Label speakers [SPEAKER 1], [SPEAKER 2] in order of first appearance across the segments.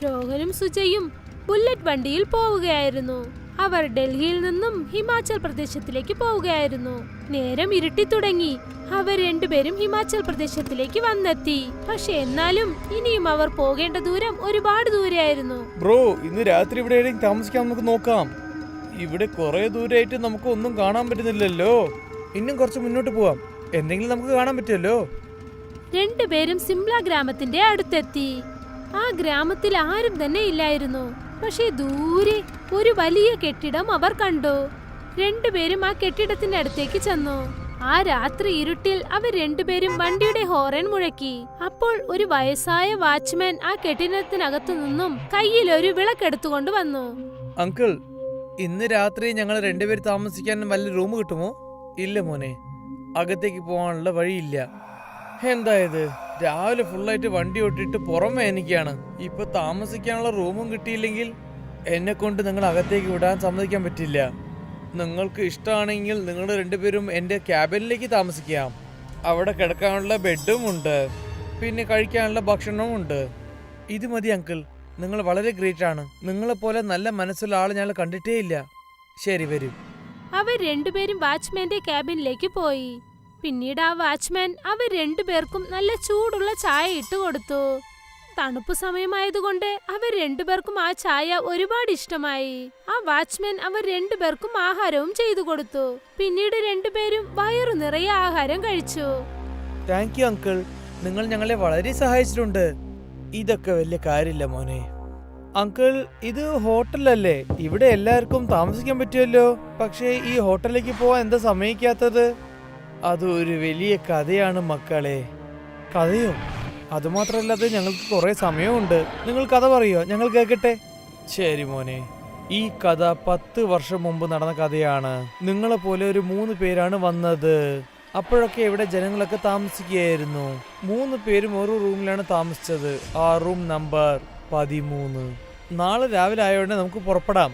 [SPEAKER 1] രോഹനും സുജയും bullet വണ്ടിയിൽ പോവുകയായിരുന്നു. അവർ ഡൽഹിയിൽ നിന്നും ഹിമാചൽ പ്രദേശത്തിലേക്ക് പോവുകയായിരുന്നു. നേരം ഇരുട്ടി തുടങ്ങി. അവർ രണ്ടുപേരും ഹിമാചൽ പ്രദേശത്തിലേക്ക് വന്നെത്തി. പക്ഷെ എന്നാലും ഇനിയും അവർ പോകേണ്ട ദൂരം ഒരുപാട് ദൂരെയായിരുന്നു.
[SPEAKER 2] ബ്രോ, ഇന്ന് രാത്രി ഇവിടെ എവിടെയും താമസിക്കാൻ നമുക്ക് നോക്കാം. ഇവിടെ കുറെ ദൂരമായിട്ട് നമുക്ക് ഒന്നും കാണാൻ പറ്റുന്നില്ലല്ലോ. ഇന്നും കുറച്ച് മുന്നോട്ട് പോവാം, എന്തെങ്കിലും നമുക്ക് കാണാൻ പറ്റുമല്ലോ.
[SPEAKER 1] രണ്ടുപേരും സിംല ഗ്രാമത്തിന്റെ അടുത്തെത്തി. ആ ഗ്രാമത്തിൽ ആരും തന്നെ ഇല്ലായിരുന്നു. പക്ഷേ ദൂരെ ഒരു വലിയ കെട്ടിടം അവർ കണ്ടു. രണ്ടുപേരും ആ കെട്ടിടത്തിന്റെ അടുത്തേക്ക് ചെന്നു. ആ രാത്രി ഇരുട്ടിൽ അവർ രണ്ടുപേരും വണ്ടിയുടെ ഹോറൻ മുഴക്കി. അപ്പോൾ ഒരു വയസ്സായ വാച്ച്മാൻ ആ കെട്ടിടത്തിനകത്തു നിന്നും കയ്യിൽ ഒരു വിളക്കെടുത്തുകൊണ്ട് വന്നു.
[SPEAKER 2] അങ്കിൾ, ഇന്ന് രാത്രി ഞങ്ങൾ രണ്ടുപേരും താമസിക്കാൻ വല്ല റൂം കിട്ടുമോ? ഇല്ല മോനെ, അകത്തേക്ക് പോകാനുള്ള വഴിയില്ല. എന്തായത്, രാവിലെ ഫുള്ളായിട്ട് വണ്ടി ഓട്ടിട്ട് പുറമെ എനിക്കാണ്. ഇപ്പൊ താമസിക്കാനുള്ള റൂമും കിട്ടിയില്ലെങ്കിൽ എന്നെ കൊണ്ട് നിങ്ങൾ അകത്തേക്ക് വിടാൻ സമ്മതിക്കാൻ പറ്റില്ല. നിങ്ങൾക്ക് ഇഷ്ടമാണെങ്കിൽ നിങ്ങൾ രണ്ടുപേരും എൻ്റെ ക്യാബിനിലേക്ക് താമസിക്കാം. അവിടെ കിടക്കാനുള്ള ബെഡും ഉണ്ട്, പിന്നെ കഴിക്കാനുള്ള ഭക്ഷണവും ഉണ്ട്. ഇത് മതി അങ്കിൾ, നിങ്ങൾ വളരെ ഗ്രേറ്റ് ആണ്. നിങ്ങളെപ്പോലെ നല്ല മനസ്സുള്ള ആൾ ഞങ്ങൾ കണ്ടിട്ടേ ഇല്ല. ശരി, വരൂ.
[SPEAKER 1] അവർ രണ്ടുപേരും വാച്ച്മാന്റെ ക്യാബിനിലേക്ക് പോയി. പിന്നീട് ആ വാച്ച്മാൻ അവർ രണ്ടുപേർക്കും നല്ല ചൂടുള്ള ചായ ഇട്ട് കൊടുത്തു. തണുപ്പ് സമയമായതുകൊണ്ട് അവർ രണ്ടുപേർക്കും ആ ചായ ഒരുപാട് ഇഷ്ടമായി. ആ വാച്ച്മാൻ അവർ രണ്ടുപേർക്കും ആഹാരവും ചെയ്തു കൊടുത്തു. പിന്നീട് രണ്ടുപേരും വയറു നിറയെ ആഹാരം കഴിച്ചു.
[SPEAKER 2] താങ്ക് യു അങ്കിൾ, നിങ്ങൾ ഞങ്ങളെ വളരെ സഹായിച്ചിട്ടുണ്ട്. ഇതൊക്കെ വലിയ കാര്യമില്ല മോനെ. അങ്കിൾ, ഇത് ഹോട്ടലല്ലേ? ഇവിടെ എല്ലാവർക്കും താമസിക്കാൻ പറ്റുമല്ലോ. പക്ഷേ ഈ ഹോട്ടലിലേക്ക് പോവാൻ എന്താ സമ്മതിക്കാത്തത്? അതൊരു വലിയ കഥയാണ് മക്കളെ. കഥയോ? അതുമാത്രമല്ലാതെ ഞങ്ങൾക്ക് കുറെ സമയമുണ്ട്. നിങ്ങൾ കഥ പറയോ, ഞങ്ങൾ കേൾക്കട്ടെ. ശരി മോനെ, ഈ കഥ 10 വർഷം മുമ്പ് നടന്ന കഥയാണ്. നിങ്ങളെപ്പോലെ ഒരു 3 പേരാണ് വന്നത്. അപ്പോഴൊക്കെ ഇവിടെ ജനങ്ങളൊക്കെ താമസിക്കുകയായിരുന്നു. 3 പേരും ഒരു റൂമിലാണ് താമസിച്ചത്. ആ റൂം നമ്പർ 13. നാളെ രാവിലെ ആയതുകൊണ്ട് നമുക്ക് പുറപ്പെടാം.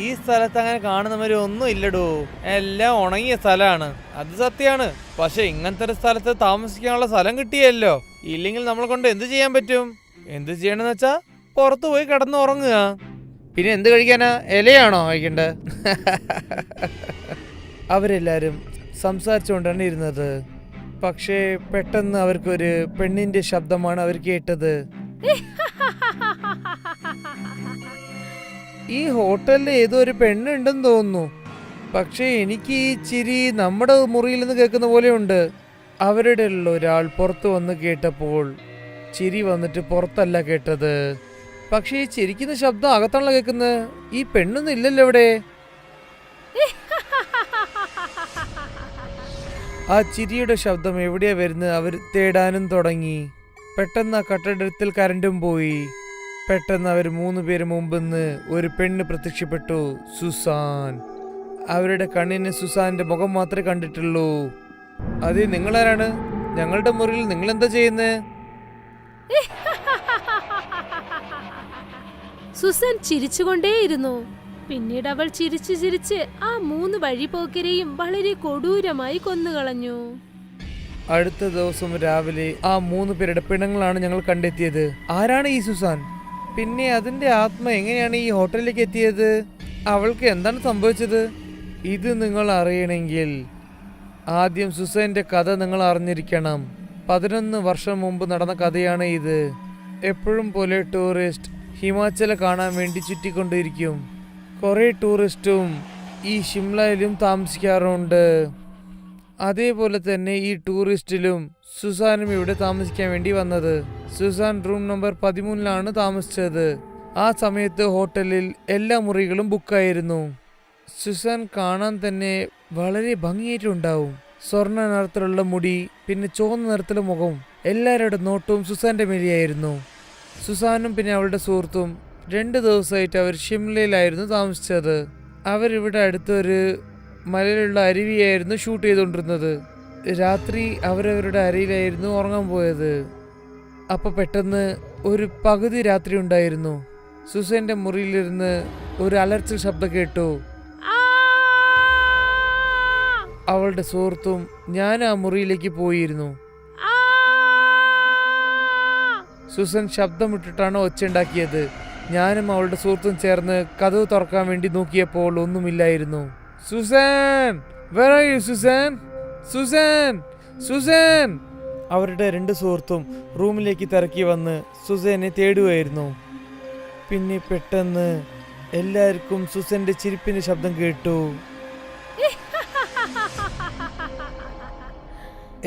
[SPEAKER 2] ഈ സ്ഥലത്ത് അങ്ങനെ കാണുന്നവര് ഒന്നും ഇല്ലടോ, എല്ലാം ഉണങ്ങിയ സ്ഥലമാണ്. അത് സത്യമാണ്. പക്ഷെ ഇങ്ങനത്തെ ഒരു സ്ഥലത്ത് താമസിക്കാനുള്ള സ്ഥലം കിട്ടിയല്ലോ. ഇല്ലെങ്കിൽ നമ്മളെ കൊണ്ട് എന്ത് ചെയ്യാൻ പറ്റും? എന്ത് ചെയ്യണമെന്ന് വെച്ചാ പുറത്തു പോയി കിടന്ന് ഉറങ്ങുക. പിന്നെ എന്ത് കഴിക്കാനാ? ഇലയാണോ കഴിക്കണ്ടേ? അവരെല്ലാരും സംസാരിച്ചുകൊണ്ടാണ് ഇരുന്നത്. പക്ഷേ പെട്ടെന്ന് അവർക്കൊരു പെണ്ണിന്റെ ശബ്ദമാണ് അവർ കേട്ടത്. ഈ ഹോട്ടലിൽ ഏതോ ഒരു പെണ്ണുണ്ടെന്ന് തോന്നുന്നു. പക്ഷേ എനിക്ക് ഈ ചിരി നമ്മുടെ മുറിയിൽ നിന്ന് കേൾക്കുന്ന പോലെയുണ്ട്. അവരുടെ ഒരാൾ പുറത്തു വന്ന് കേട്ടപ്പോൾ ചിരി വന്നിട്ട് പുറത്തല്ല കേട്ടത്. പക്ഷേ ഈ ചിരിക്കുന്ന ശബ്ദം അകത്താണല്ലോ കേൾക്കുന്നത്. ഈ പെണ്ണൊന്നും ഇല്ലല്ലോ ഇവിടെ. ആ ചിരിയുടെ ശബ്ദം എവിടെയാ വരുന്നത് അവർ തേടാനും തുടങ്ങി. പെട്ടെന്ന് ആ കട്ടടത്തിൽ കരണ്ടും പോയി. പെട്ടെന്ന് അവർ 3 പേര് മുമ്പെന്ന് ഒരു പെണ്ണ് പ്രത്യക്ഷപ്പെട്ടു, സുസാൻ. അവരുടെ കണ്ണിന് സുസാന്റെ മുഖം മാത്രമേ കണ്ടിട്ടുള്ളൂ. അതെ, നിങ്ങളാരാണ്? ഞങ്ങളുടെ മുറിയിൽ നിങ്ങൾ എന്താ ചെയ്യുന്നത്?
[SPEAKER 1] സുസാൻ ചിരിച്ചുകൊണ്ടേയിരുന്നു. പിന്നീട് അവൾ ചിരിച്ച് ചിരിച്ച് ആ 3 വഴിപോക്കരെയും വളരെ കൊടൂരമായി കൊന്നുകളഞ്ഞു.
[SPEAKER 2] അടുത്ത ദിവസം രാവിലെ ആ 3 പേരുടെ പിണങ്ങളാണ് ഞങ്ങൾ കണ്ടെത്തിയത്. ആരാണ് ഈ സുസാൻ? പിന്നെ അതിന്റെ ആത്മ എങ്ങനെയാണ് ഈ ഹോട്ടലിലേക്ക് എത്തിയത്? അവൾക്ക് എന്താണ് സംഭവിച്ചത്? ഇത് നിങ്ങൾ അറിയണമെങ്കിൽ ആദ്യം സുസാന്റെ കഥ നിങ്ങൾ അറിഞ്ഞിരിക്കണം. 11 വർഷം മുമ്പ് നടന്ന കഥയാണ് ഇത്. എപ്പോഴും പോലെ ടൂറിസ്റ്റ് ഹിമാചൽ കാണാൻ വേണ്ടി ചുറ്റിക്കൊണ്ടിരിക്കും. കുറെ ടൂറിസ്റ്റും ഈ ഷിംലയിലും താമസിക്കാറുണ്ട്. അതേപോലെ തന്നെ ഈ ടൂറിസ്റ്റിലും സുസാനും ഇവിടെ താമസിക്കാൻ വേണ്ടി വന്നത്. സുസാൻ റൂം നമ്പർ 13 താമസിച്ചത്. ആ സമയത്ത് ഹോട്ടലിൽ എല്ലാ മുറികളും ബുക്കായിരുന്നു. സുസാൻ കാണാൻ തന്നെ വളരെ ഭംഗിയായിട്ടുണ്ടാവും. സ്വർണ്ണ നിറത്തിലുള്ള മുടി, പിന്നെ ചുവന്ന നിറത്തിലുള്ള മുഖം. എല്ലാവരുടെ നോട്ടവും സുസാന്റെ മേലെയായിരുന്നു. സുസാനും പിന്നെ അവളുടെ സുഹൃത്തും 2 ദിവസമായിട്ട് അവർ ഷിംലയിലായിരുന്നു താമസിച്ചത്. അവരിവിടെ അടുത്തൊരു മലയിലുള്ള അരുവിയായിരുന്നു ഷൂട്ട് ചെയ്തുകൊണ്ടിരുന്നത്. രാത്രി അവരവരുടെ അരയിലായിരുന്നു ഉറങ്ങാൻ പോയത്. അപ്പോൾ പെട്ടെന്ന് ഒരു പകുതി രാത്രി ഉണ്ടായിരുന്നു. സുസാന്റെ മുറിയിലിരുന്ന് ഒരു അലർച്ച ശബ്ദം കേട്ടു. അവളുടെ സുഹൃത്തും ഞാൻ ആ മുറിയിലേക്ക് പോയിരുന്നു. സുസൻ ശബ്ദമിട്ടിട്ടാണ് ഒച്ചയുണ്ടാക്കിയത്. ഞാനും അവളുടെ സുഹൃത്തും ചേർന്ന് കതവ് തുറക്കാൻ വേണ്ടി നോക്കിയപ്പോൾ ഒന്നുമില്ലായിരുന്നു. Susan, where are you, Susan? Susan, Susan! അവരുടെ 2 സുഹൃത്തും റൂമിലേക്ക് തിരക്കി വന്ന് സുസനെ തേടുകയായിരുന്നു. പിന്നെ പെട്ടെന്ന് എല്ലാവർക്കും സുസന്റെ ചിരിപ്പിന്റെ ശബ്ദം കേട്ടു.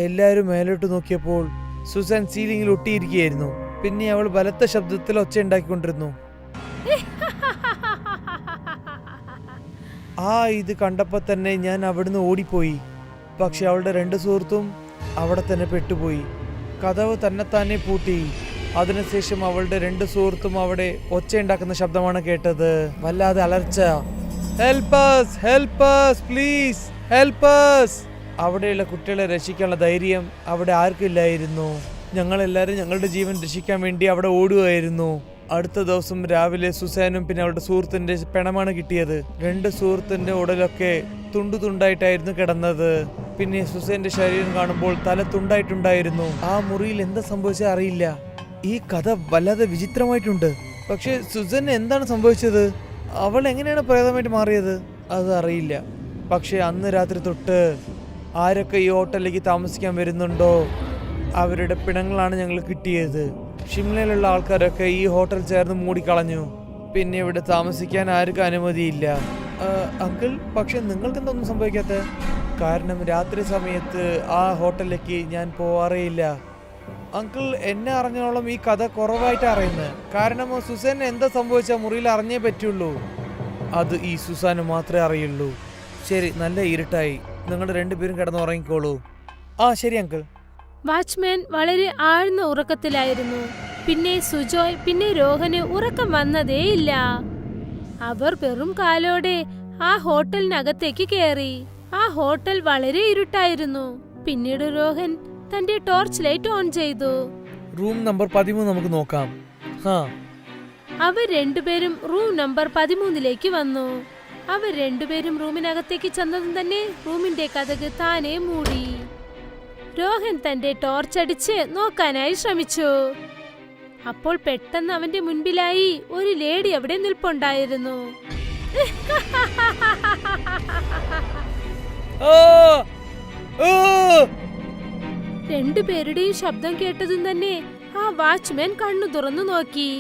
[SPEAKER 2] എല്ലാവരും മേലോട്ട് നോക്കിയപ്പോൾ സുസൻ സീലിംഗിൽ ഒട്ടിയിരിക്കുകയായിരുന്നു. പിന്നെ അവൾ ബലത്ത ശബ്ദത്തിൽ ഒച്ച ഉണ്ടാക്കിക്കൊണ്ടിരുന്നു. ഇത് കണ്ടപ്പോൾ തന്നെ ഞാൻ അവിടുന്ന് ഓടിപ്പോയി. പക്ഷെ അവളുടെ 2 സുഹൃത്തും അവിടെ തന്നെ പെട്ടുപോയി. കതവ് തന്നെത്താനെ പൂട്ടി. അതിനുശേഷം അവളുടെ 2 സുഹൃത്തും അവിടെ ഒച്ചയുണ്ടാക്കുന്ന ശബ്ദമാണ് കേട്ടത്. വല്ലാതെ അലർച്ച. Help us, help us, please help us. അവിടെയുള്ള കുട്ടികളെ രക്ഷിക്കാനുള്ള ധൈര്യം അവിടെ ആർക്കില്ലായിരുന്നു. ഞങ്ങളെല്ലാവരും ഞങ്ങളുടെ ജീവൻ രക്ഷിക്കാൻ വേണ്ടി അവിടെ ഓടുകയായിരുന്നു. അടുത്ത ദിവസം രാവിലെ സുസാനും പിന്നെ അവളുടെ സുഹൃത്തിന്റെ പിണമാണ് കിട്ടിയത്. 2 സുഹൃത്തിന്റെ ഉടലൊക്കെ തുണ്ടായിട്ടായിരുന്നു കിടന്നത്. പിന്നെ സുസൈന്റെ ശരീരം കാണുമ്പോൾ തല തുണ്ടായിട്ടുണ്ടായിരുന്നു. ആ മുറിയിൽ എന്താ സംഭവിച്ചത് അറിയില്ല. ഈ കഥ വല്ലാതെ വിചിത്രമായിട്ടുണ്ട്. പക്ഷെ സുസന് എന്താണ് സംഭവിച്ചത്? അവൾ എങ്ങനെയാണ് പ്രേതമായിട്ട് മാറിയത്? അത് അറിയില്ല. പക്ഷെ അന്ന് രാത്രി തൊട്ട് ആരൊക്കെ ഈ ഹോട്ടലിലേക്ക് താമസിക്കാൻ വരുന്നുണ്ടോ അവരുടെ പിണങ്ങളാണ് ഞങ്ങൾ കിട്ടിയത്. ഷിംലയിലുള്ള ആൾക്കാരൊക്കെ ഈ ഹോട്ടൽ ചേർന്ന് മൂടിക്കളഞ്ഞു. പിന്നെ ഇവിടെ താമസിക്കാൻ ആർക്കും അനുമതിയില്ല. അങ്കിൾ, പക്ഷെ നിങ്ങൾക്ക് എന്തൊന്നും സംഭവിക്കാത്ത? കാരണം രാത്രി സമയത്ത് ആ ഹോട്ടലിലേക്ക് ഞാൻ പോവാറേയില്ല. അങ്കിൾ, എന്നെ അറിഞ്ഞോളം ഈ കഥ കുറവായിട്ട് അറിയുന്നത്. കാരണം സുസാന് എന്താ സംഭവിച്ച മുറിയിൽ അറിഞ്ഞേ പറ്റുള്ളൂ. അത് ഈ സുസാന് മാത്രമേ അറിയുള്ളൂ. ശരി, നല്ല ഇരുട്ടായി. നിങ്ങൾ 2 പേരും കിടന്നുറങ്ങിക്കോളൂ. ശരി അങ്കിൾ.
[SPEAKER 1] വാച്ച്മാൻ വളരെ ആഴ്ന്ന ഉറക്കത്തിലായിരുന്നു. പിന്നെ സുജോയ് പിന്നെ രോഹന് ഉറക്കം വന്നതേയില്ല. അവർ വെറും കാലോടെ ആ ഹോട്ടലിനകത്തേക്ക് കയറി. ആ ഹോട്ടൽ വളരെ ഇരുട്ടായിരുന്നു. പിന്നീട് രോഹൻ തന്റെ ടോർച്ച് ലൈറ്റ് ഓൺ ചെയ്തു.
[SPEAKER 2] റൂം നമ്പർ 13 നമുക്ക് നോക്കാം.
[SPEAKER 1] അവർ 2 പേരും റൂം നമ്പർ 13ലേക്ക് വന്നു. അവർ 2 പേരും റൂമിനകത്തേക്ക് ചെന്നതും തന്നെ റൂമിന്റെ കതക് താനെ മൂടി. രോഹൻ തന്റെ ടോർച്ച് അടിച്ച് നോക്കാനായി ശ്രമിച്ചു. അപ്പോൾ പെട്ടെന്ന് അവന്റെ മുൻപിലായി ഒരു ലേഡി അവിടെ നിൽപ്പുണ്ടായിരുന്നു. രണ്ടുപേരുടെയും ശബ്ദം കേട്ടതും തന്നെ ആ വാച്ച്മാൻ കണ്ണു തുറന്നു നോക്കി.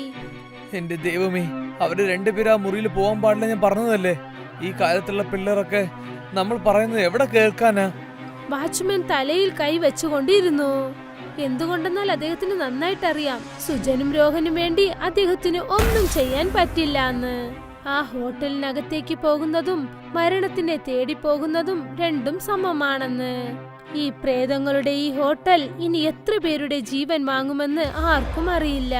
[SPEAKER 2] എന്റെ ദൈവമേ, അവര് 2 പേരും ആ മുറിയിൽ പോകാൻ പാടില്ല ഞാൻ പറഞ്ഞതല്ലേ. ഈ കാലത്തുള്ള പിള്ളേരൊക്കെ നമ്മൾ പറയുന്നത് എവിടെ കേൾക്കാനാ?
[SPEAKER 1] വാച്ച്മാൻ തലയിൽ കൈ വെച്ചുകൊണ്ടിരുന്നു. എന്തുകൊണ്ടെന്നാൽ അദ്ദേഹത്തിന് നന്നായിട്ടറിയാം സുജനും രോഹനും വേണ്ടി അദ്ദേഹത്തിന് ഒന്നും ചെയ്യാൻ പറ്റില്ല എന്ന്. ആ ഹോട്ടലിനകത്തേക്ക് പോകുന്നതും മരണത്തിനെ തേടി പോകുന്നതും രണ്ടും സമമാണെന്ന്. ഈ പ്രേതങ്ങളുടെ ഈ ഹോട്ടൽ ഇനി എത്ര പേരുടെ ജീവൻ വാങ്ങുമെന്ന് ആർക്കും അറിയില്ല.